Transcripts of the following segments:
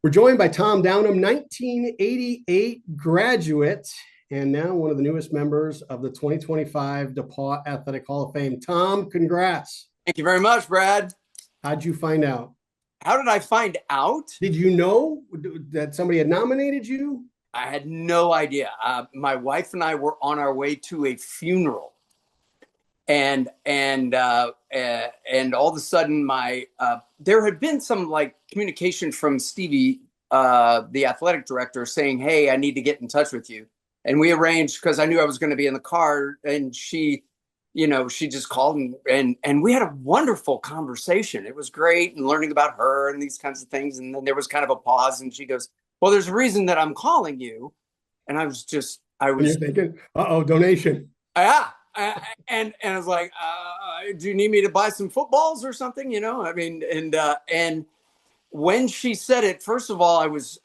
We're joined by Tom Downham, 1988 graduate, and now one of the newest members of the 2025 DePauw Athletic Hall of Fame. Tom, congrats. Thank you very much, Brad. How'd you find out? How did I find out? Did you know that somebody had nominated you? I had no idea. My wife and I were on our way to a funeral, and all of a sudden, there had been some communication from Stevie, the athletic director, saying, "Hey, I need to get in touch with you." And we arranged, because I knew I was going to be in the car, and she just called and we had a wonderful conversation. It was great, and learning about her and these kinds of things. And then there was kind of a pause, and she goes, "Well, there's a reason that I'm calling you." And I was You're thinking, donation. Yeah. And I was like, do you need me to buy some footballs or something? And when she said it, first of all, I was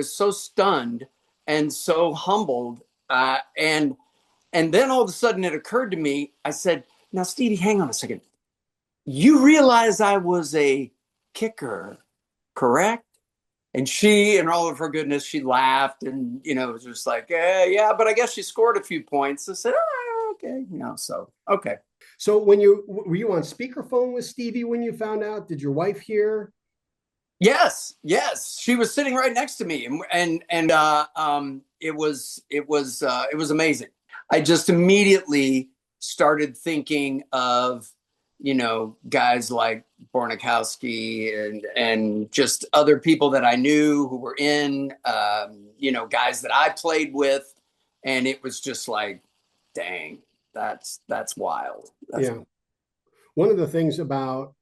so stunned and so humbled. And then all of a sudden it occurred to me, I said, "Now, Stevie, hang on a second. You realize I was a kicker, correct?" And she, in all of her goodness, she laughed and, was just like, yeah, but I guess she scored a few points. I said, "Oh, okay." Okay. So were you on speakerphone with Stevie when you found out? Did your wife hear? Yes. She was sitting right next to me, and it was amazing. I just immediately started thinking of, guys like Bornikowski and just other people that I knew who were in, guys that I played with. And it was just like, dang, that's wild. One of the things about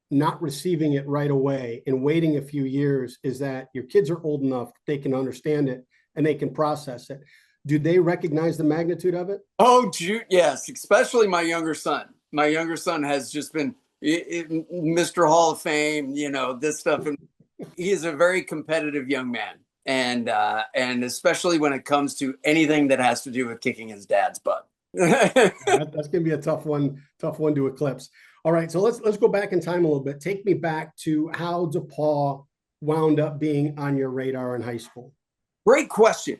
not receiving it right away and waiting a few years is that your kids are old enough, they can understand it and they can process it. Do they recognize the magnitude of it? Oh, yes, especially my younger son. My younger son has just been Mr. Hall of Fame, this stuff. And he is a very competitive young man. And especially when it comes to anything that has to do with kicking his dad's butt. That's going to be a tough one to eclipse. All right, so let's go back in time a little bit. Take me back to how DePauw wound up being on your radar in high school. Great question.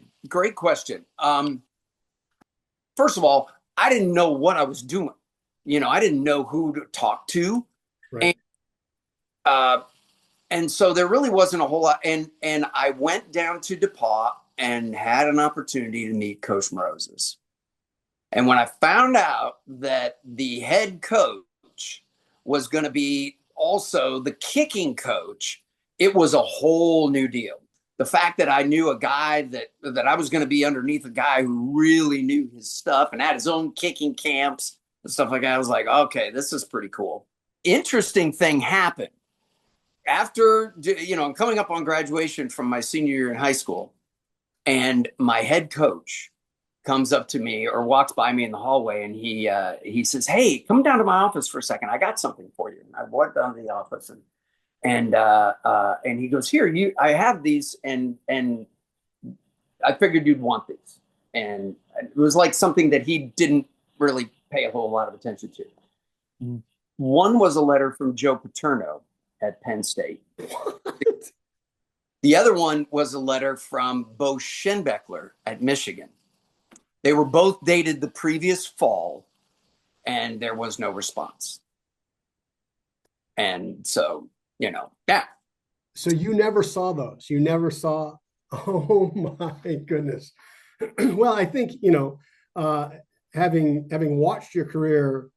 First of all, I didn't know what I was doing. I didn't know who to talk to. Right. And so there really wasn't a whole lot. And I went down to DePauw and had an opportunity to meet Coach Moses. And when I found out that the head coach was going to be also the kicking coach, it was a whole new deal. The fact that I knew a guy that I was going to be underneath a guy who really knew his stuff and had his own kicking camps and stuff like that, I was like, okay, this is pretty cool. Interesting thing happened. After, I'm coming up on graduation from my senior year in high school, and my head coach comes up to me or walks by me in the hallway, and he says, "Hey, come down to my office for a second. I got something for you." And I went down to the office, and he goes, "Here, I have these, and I figured you'd want these." And it was like something that he didn't really pay a whole lot of attention to. Mm. One was a letter from Joe Paterno at Penn State. What? The other one was a letter from Bo Schenbeckler at Michigan. They were both dated the previous fall, and there was no response. And so, yeah. So you never saw those. You never saw. Oh my goodness. Well, I think, having watched your career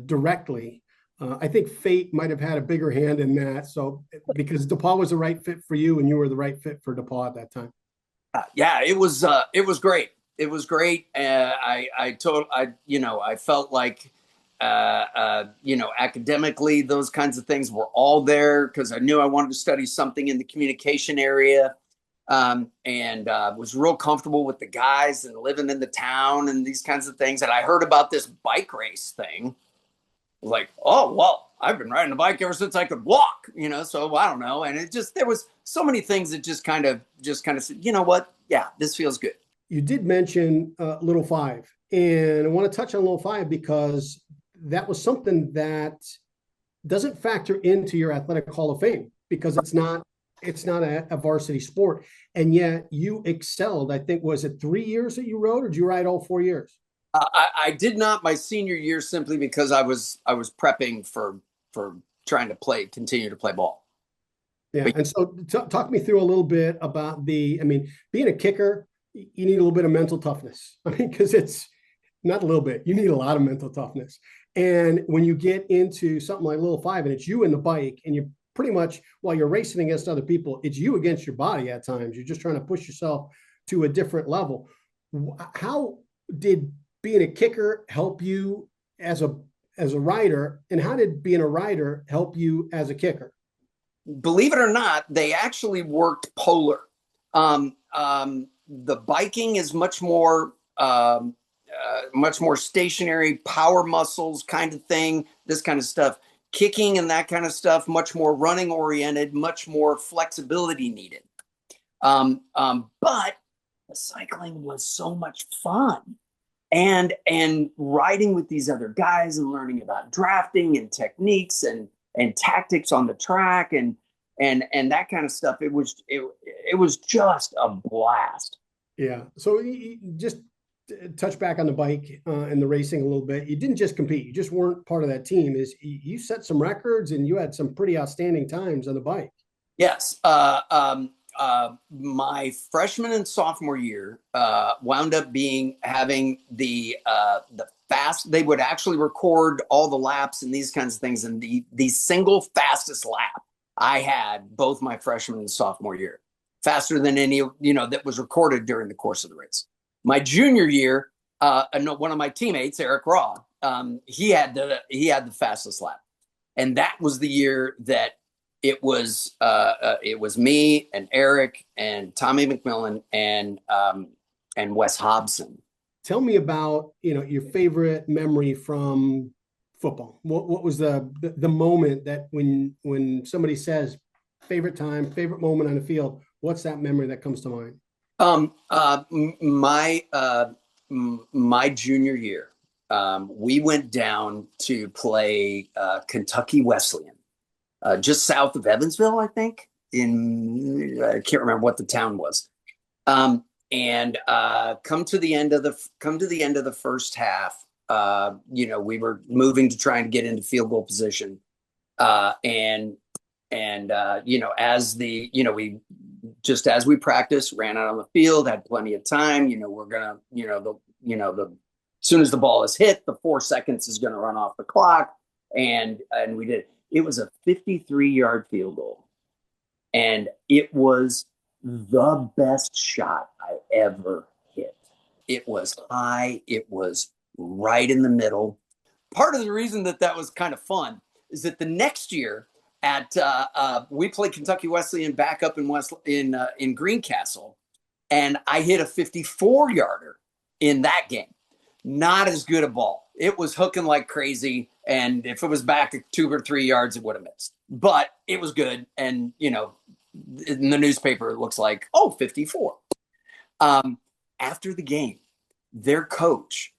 directly, I think fate might have had a bigger hand in that. So because DePauw was the right fit for you and you were the right fit for DePauw at that time. Yeah, it was great. It was great. I felt like, academically, those kinds of things were all there because I knew I wanted to study something in the communication area. And was real comfortable with the guys and living in the town and these kinds of things. And I heard about this bike race thing. Like, oh, well, I've been riding a bike ever since I could walk, so I don't know. And there was so many things that just kind of said, you know what? Yeah, this feels good. You did mention Little Five, and I want to touch on Little Five because that was something that doesn't factor into your Athletic Hall of Fame because it's not a varsity sport. And yet you excelled. I think, was it 3 years that you rode, or did you ride all 4 years? I did not my senior year simply because I was prepping for trying to continue to play ball. Yeah. But And so talk me through a little bit about I mean, being a kicker, you need a little bit of mental toughness. I mean, because it's not a little bit, you need a lot of mental toughness. And when you get into something like Little Five and it's you and the bike, and you pretty much, while you're racing against other people, it's you against your body at times. You're just trying to push yourself to a different level. How did being a kicker help you as a rider, and how did being a rider help you as a kicker? believe it or not, they actually worked polar. The biking is much more stationary, power muscles kind of thing, this kind of stuff. Kicking and that kind of stuff, much more running oriented, much more flexibility needed. But the cycling was so much fun. And riding with these other guys and learning about drafting and techniques and tactics on the track and that kind of stuff. It was just a blast. Yeah. So just touch back on the bike and the racing a little bit. You didn't just compete. You just weren't part of that team. You set some records and you had some pretty outstanding times on the bike. Yes. My freshman and sophomore year wound up having the fast. They would actually record all the laps and these kinds of things. And the single fastest lap I had both my freshman and sophomore year, faster than any that was recorded during the course of the race. My junior year, one of my teammates, Eric Raw, he had the fastest lap, and that was the year that it was me and Eric and Tommy McMillan and Wes Hobson. Tell me about your favorite memory from football. What was the moment that when somebody says favorite time, favorite moment on the field, what's that memory that comes to mind? My junior year, we went down to play Kentucky Wesleyan, just south of Evansville, I think. I can't remember what the town was. And come to the end of the first half. We were moving to try and get into field goal position, as we practiced, ran out on the field, had plenty of time. We're gonna, as soon as the ball is hit, the 4 seconds is gonna run off the clock, and we did. It was a 53-yard field goal, and it was the best shot I ever hit. It was high. It was right in the middle. Part of the reason that was kind of fun is that the next year we played Kentucky Wesleyan back up in Greencastle, and I hit a 54-yarder in that game. Not as good a ball. It was hooking like crazy, and if it was back 2 or 3 yards, it would have missed. But it was good, and in the newspaper it looks like 54. After the game, their coach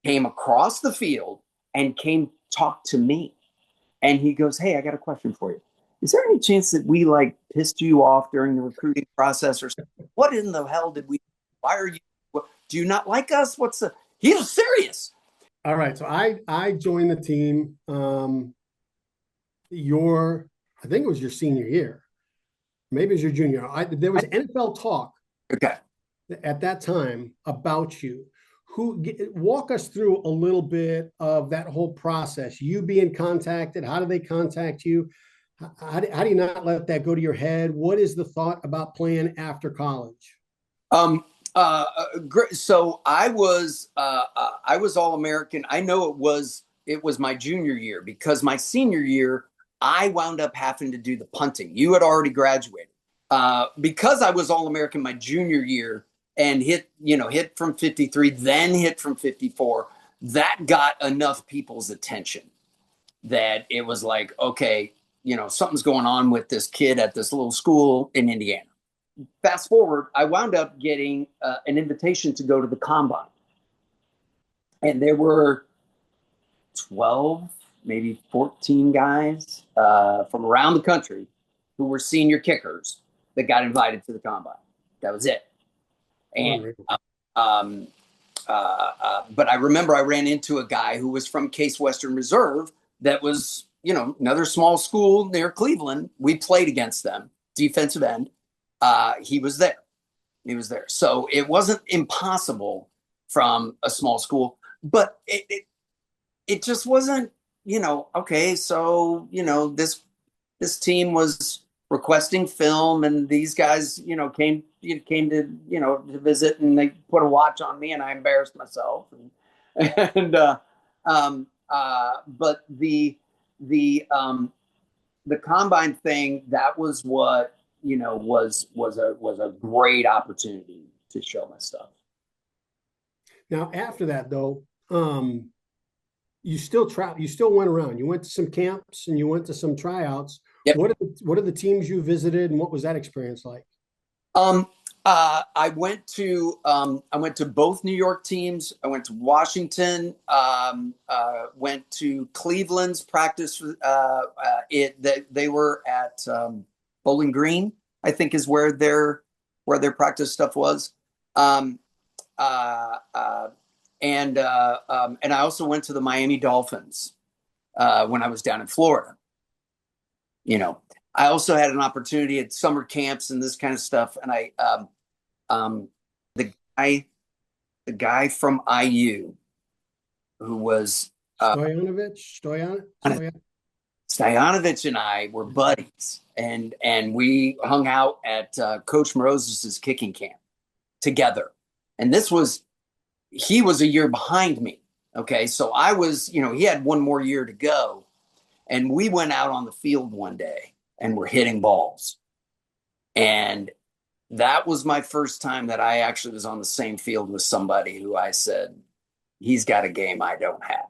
came across the field and came talk to me. And he goes, "Hey, I got a question for you. Is there any chance that we pissed you off during the recruiting process or something? What in the hell did we? Why are you? Do you not like us? He was serious." All right. So I joined the team. I think it was your senior year. Maybe it was your junior. There was NFL talk. Okay. At that time about you. Walk us through a little bit of that whole process. You being contacted, how do they contact you? How do you not let that go to your head? What is the thought about playing after college? So I was All-American. I know it was my junior year, because my senior year I wound up having to do the punting. You had already graduated. Because I was All-American my junior year and hit from 53, then hit from 54, that got enough people's attention that it was like, okay, something's going on with this kid at this little school in Indiana. Fast forward, I wound up getting an invitation to go to the combine. And there were 12, maybe 14 guys from around the country who were senior kickers that got invited to the combine. That was it. And but I remember I ran into a guy who was from Case Western Reserve that was, you know, another small school near Cleveland. We played against them, defensive end. He was there. He was there. So it wasn't impossible from a small school, but it just wasn't, you know, okay, so, you know, this team was requesting film and these guys, you know, came to, you know, to visit, and they put a watch on me and I embarrassed myself. And but the combine thing, that was what, you know, was a great opportunity to show my stuff. Now, after that, though, you still went around. You went to some camps and you went to some tryouts. Yep. What are the teams you visited, and what was that experience like? I went to both New York teams. I went to Washington. Went to Cleveland's practice. They were at Bowling Green, I think, is where their practice stuff was. And I also went to the Miami Dolphins when I was down in Florida. You know, I also had an opportunity at summer camps and this kind of stuff. And the guy from IU who was Stoyanovich and I were buddies, and we hung out at Coach Moroses's kicking camp together. And he was a year behind me. Okay. So I was, you know, he had one more year to go. And we went out on the field one day and we're hitting balls. And that was my first time that I actually was on the same field with somebody who I said, he's got a game I don't have.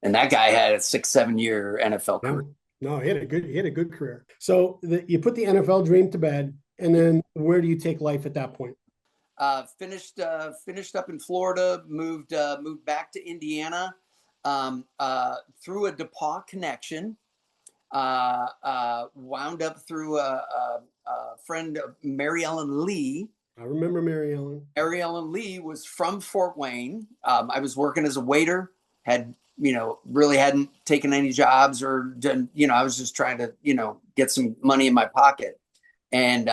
And that guy had a 6-7 year NFL career. No, he had a good career. So you put the NFL dream to bed, and then where do you take life at that point? Finished up in Florida, moved back to Indiana, through a DePauw connection, wound up through a friend of Mary Ellen Lee. I remember Mary Ellen. Mary Ellen Lee was from Fort Wayne. I was working as a waiter, really hadn't taken any jobs or done, I was just trying to, get some money in my pocket. And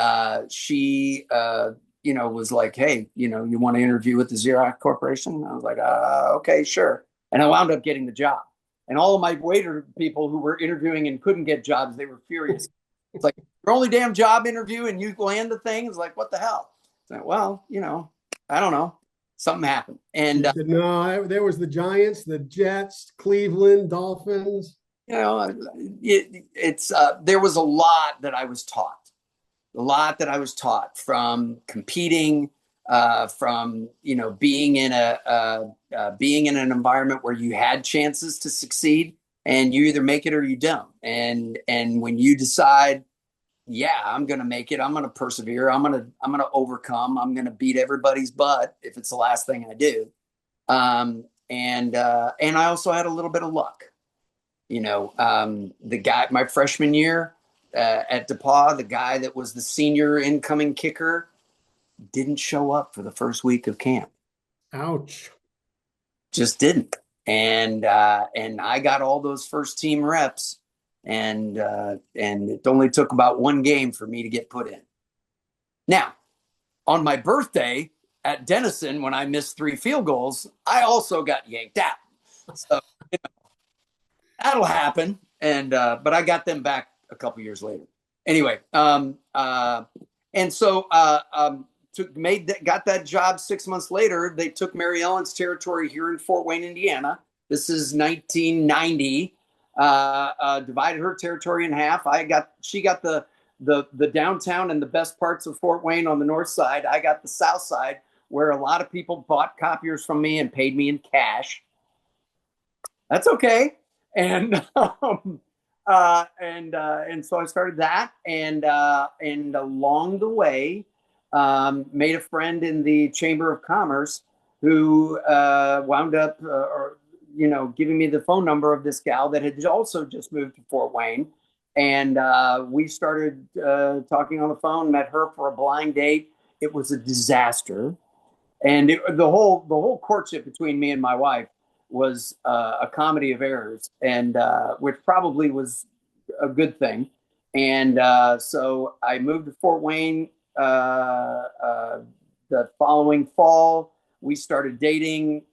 she, was like, hey, you want to interview with the Xerox Corporation? And I was like, okay, sure. And I wound up getting the job. And all of my waiter people who were interviewing and couldn't get jobs, they were furious. It's like, your only damn job interview and you land the thing? It's like, what the hell? It's like, well, I don't know. Something happened. And no, there was the Giants, the Jets, Cleveland, Dolphins. There was a lot that I was taught, from competing, from being in an environment where you had chances to succeed, and you either make it or you don't. And when you decide, yeah, I'm going to make it, I'm going to persevere, I'm going to overcome, I'm going to beat everybody's butt if it's the last thing I do. And I also had a little bit of luck. The guy, my freshman year at DePauw, the guy that was the senior incoming kicker didn't show up for the first week of camp. Ouch. Just didn't. And I got all those first team reps, and it only took about one game for me to get put in. Now, on my birthday at Denison, when I missed 3 field goals, I also got yanked out. So that'll happen. And but I got them back a couple years later. Anyway, and so got that job 6 months later. They took Mary Ellen's territory here in Fort Wayne, Indiana. This is 1990. Divided her territory in half. She got the downtown and the best parts of Fort Wayne on the north side. I got the south side, where a lot of people bought copiers from me and paid me in cash. That's okay. And so I started that, and along the way, made a friend in the Chamber of Commerce who wound up, giving me the phone number of this gal that had also just moved to Fort Wayne. And we started talking on the phone, met her for a blind date. It was a disaster. And the whole courtship between me and my wife was a comedy of errors, and which probably was a good thing. And so I moved to Fort Wayne the following fall. We started dating.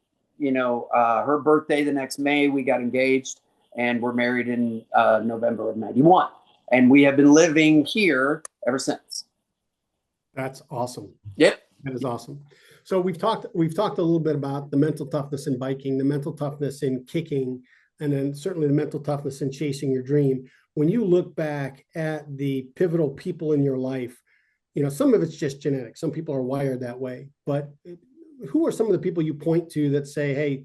Her birthday the next May, we got engaged, and we're married in November of '91. And we have been living here ever since. That's awesome. Yep. That is awesome. So we've talked a little bit about the mental toughness in biking, the mental toughness in kicking, and then certainly the mental toughness in chasing your dream. When you look back at the pivotal people in your life, some of it's just genetic. Some people are wired that way, but who are some of the people you point to that say, hey,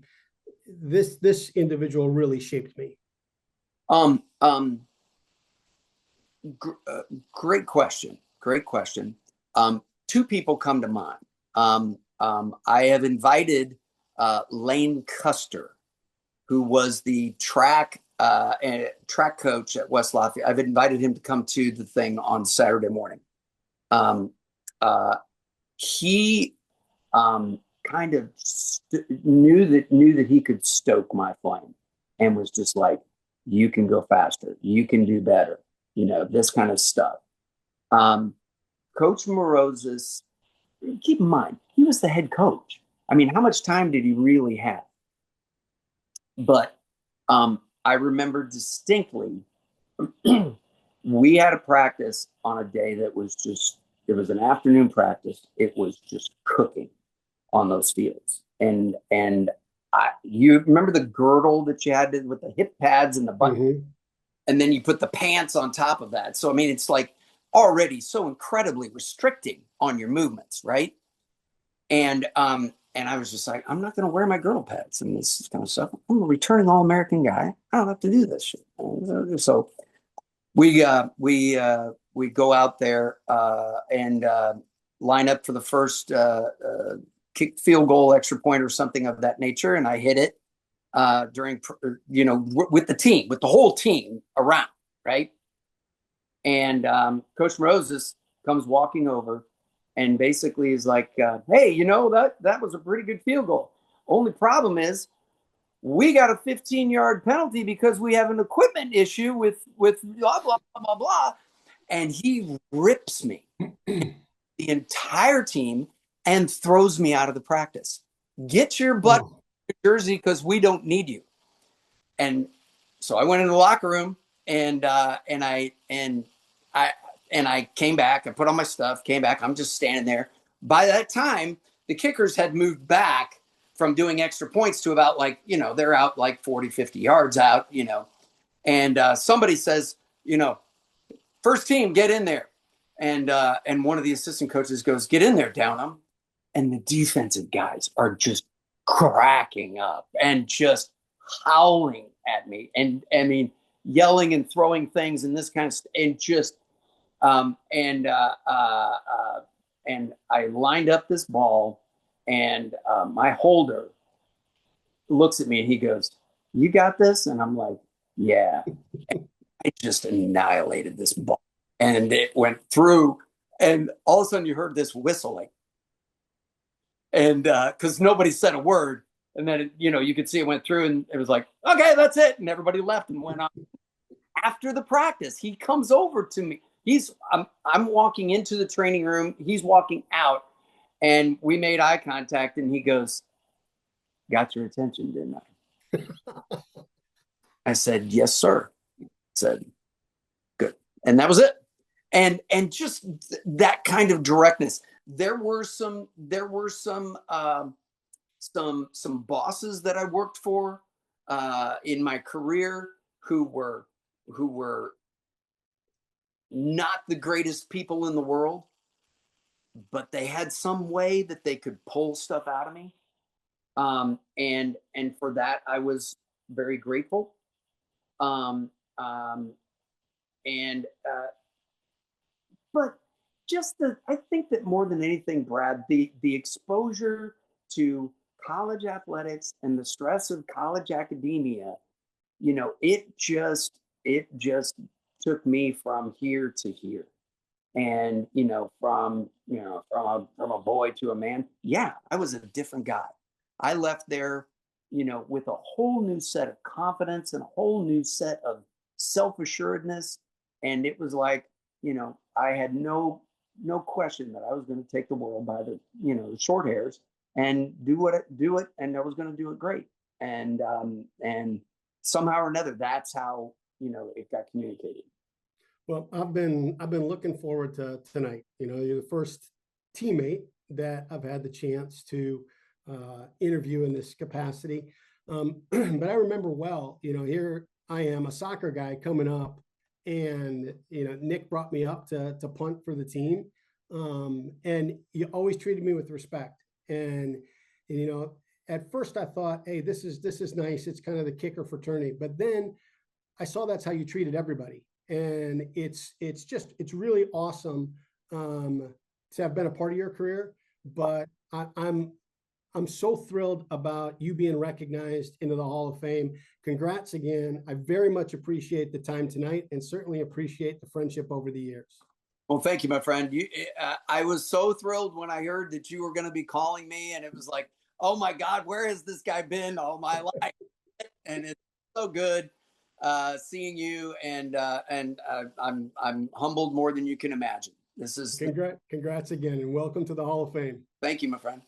this individual really shaped me? Um, um, Great question. Great question. Two people come to mind. I have invited Lane Custer, who was the track coach at West Lafayette. I've invited him to come to the thing on Saturday morning. He kind of knew that he could stoke my flame, and was just like, "You can go faster. You can do better." This kind of stuff. Coach Morosis, keep in mind, he was the head coach. I mean, how much time did he really have? But I remember distinctly, we had a practice on a day that was it was an afternoon practice. It was just cooking on those fields. And you remember the girdle that you had with the hip pads and the button? Mm-hmm. And then you put the pants on top of that. So, I mean, it's like already so incredibly restricting on your movements, right? And I was just like, I'm not going to wear my girdle pads and this kind of stuff. I'm a returning All-American guy. I don't have to do this shit. So we go out there and line up for the first kick, field goal, extra point, or something of that nature, and I hit it during with the team, with the whole team around, right? And Coach Moses comes walking over and basically is like, hey, that was a pretty good field goal. Only problem is we got a 15-yard penalty because we have an equipment issue with blah, blah, blah, blah, blah. And he rips me, the entire team, and throws me out of the practice. Get your butt in Jersey because we don't need you. And so I went in the locker room and I came back. I put on my stuff, came back. I'm just standing there. By that time, the kickers had moved back from doing extra points to about they're out like 40, 50 yards out, and somebody says, first team, get in there. And one of the assistant coaches goes, get in there, Downham. And the defensive guys are just cracking up and just howling at me. And I mean, yelling and throwing things and this kind of stuff. And just, and I lined up this ball, and my holder looks at me and he goes, you got this? And I'm like, yeah. And I just annihilated this ball, and it went through, and all of a sudden you heard this whistling, and because nobody said a word, and then you could see it went through, and it was like, okay, that's it, and everybody left and went on. After the practice, he comes over to me. I'm walking into the training room, he's walking out, and we made eye contact, and he goes, got your attention, didn't I? I said, yes, sir. I said, good. And that was it. And just that kind of directness. There were some bosses that I worked for in my career who were not the greatest people in the world, but they had some way that they could pull stuff out of me. And for that, I was very grateful. But just I think that more than anything, Brad, the exposure to college athletics and the stress of college academia, it just took me from here to here. And, from a boy to a man. Yeah, I was a different guy. I left there, with a whole new set of confidence and a whole new set of self-assuredness. And it was like, I had no question that I was going to take the world by the short hairs and do it, and I was going to do it great. And somehow or another, that's how it got communicated. Well, I've been looking forward to tonight. You're the first teammate that I've had the chance to interview in this capacity. But I remember well, here I am, a soccer guy coming up, and Nick brought me up to punt for the team, and you always treated me with respect. And at first I thought, hey, this is nice. It's kind of the kicker fraternity. But then I saw that's how you treated everybody. And it's really awesome to have been a part of your career, but I'm so thrilled about you being recognized into the Hall of Fame. Congrats again. I very much appreciate the time tonight, and certainly appreciate the friendship over the years. Well, thank you, my friend. I was so thrilled when I heard that you were going to be calling me, and it was like, oh my God, where has this guy been all my life? And it's so good seeing you, and I'm humbled more than you can imagine. This is congrats again, and welcome to the Hall of Fame. Thank you, my friend.